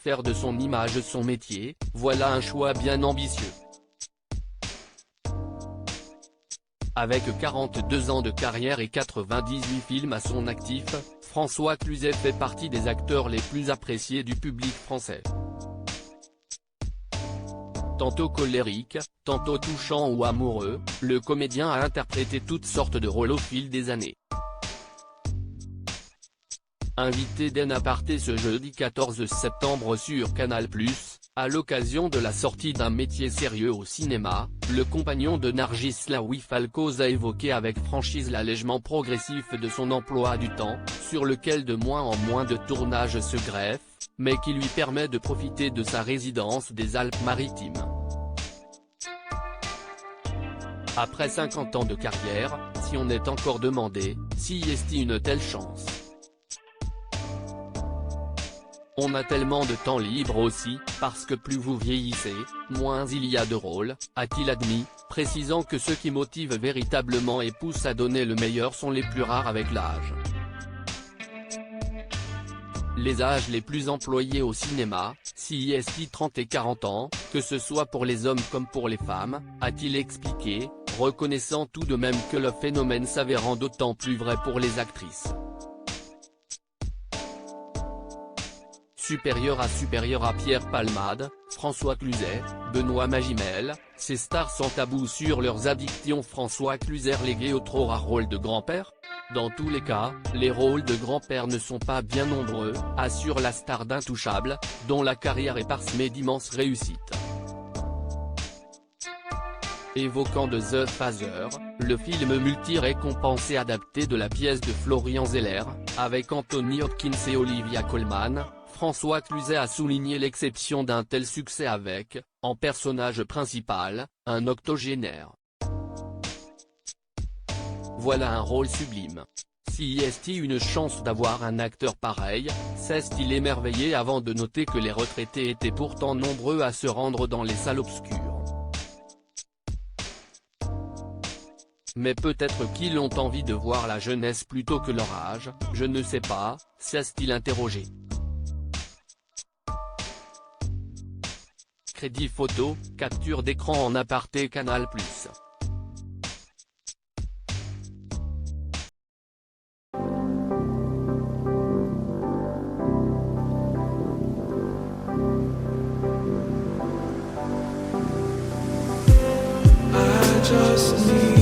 faire de son image son métier, voilà un choix bien ambitieux. Avec 42 ans de carrière et 98 films à son actif, François Cluzet fait partie des acteurs les plus appréciés du public français. Tantôt colérique, tantôt touchant ou amoureux, le comédien a interprété toutes sortes de rôles au fil des années. Invité d'En Aparté ce jeudi 14 septembre sur Canal+, à l'occasion de la sortie d'un métier sérieux au cinéma, le compagnon de Nargis Louis Falcoz a évoqué avec franchise l'allègement progressif de son emploi du temps, sur lequel de moins en moins de tournages se greffent, mais qui lui permet de profiter de sa résidence des Alpes-Maritimes. Après 50 ans de carrière, si on est encore demandé, si est une telle chance. On a tellement de temps libre aussi, parce que plus vous vieillissez, moins il y a de rôles, a-t-il admis, précisant que ceux qui motivent véritablement et poussent à donner le meilleur sont les plus rares avec l'âge. Les âges les plus employés au cinéma, CIST 30 et 40 ans, que ce soit pour les hommes comme pour les femmes, a-t-il expliqué, reconnaissant tout de même que le phénomène s'avérant d'autant plus vrai pour les actrices. Supérieur à Pierre Palmade, François Cluzet, Benoît Magimel, ces stars sont tabous sur leurs addictions. François Cluzet relégué au trop rare rôle de grand-père? Dans tous les cas, les rôles de grand-père ne sont pas bien nombreux, assure la star d'Intouchables, dont la carrière est parsemée d'immenses réussites. Évoquant de The Phaser, le film multi-récompensé adapté de la pièce de Florian Zeller, avec Anthony Hopkins et Olivia Colman, François Cluzet a souligné l'exception d'un tel succès avec, en personnage principal, un octogénaire. Voilà un rôle sublime. Si est une chance d'avoir un acteur pareil, s'est-il émerveillé avant de noter que les retraités étaient pourtant nombreux à se rendre dans les salles obscures. Mais peut-être qu'ils ont envie de voir la jeunesse plutôt que leur âge, je ne sais pas, s'est-il interrogé. Crédit photo, capture d'écran en aparté Canal+. I just need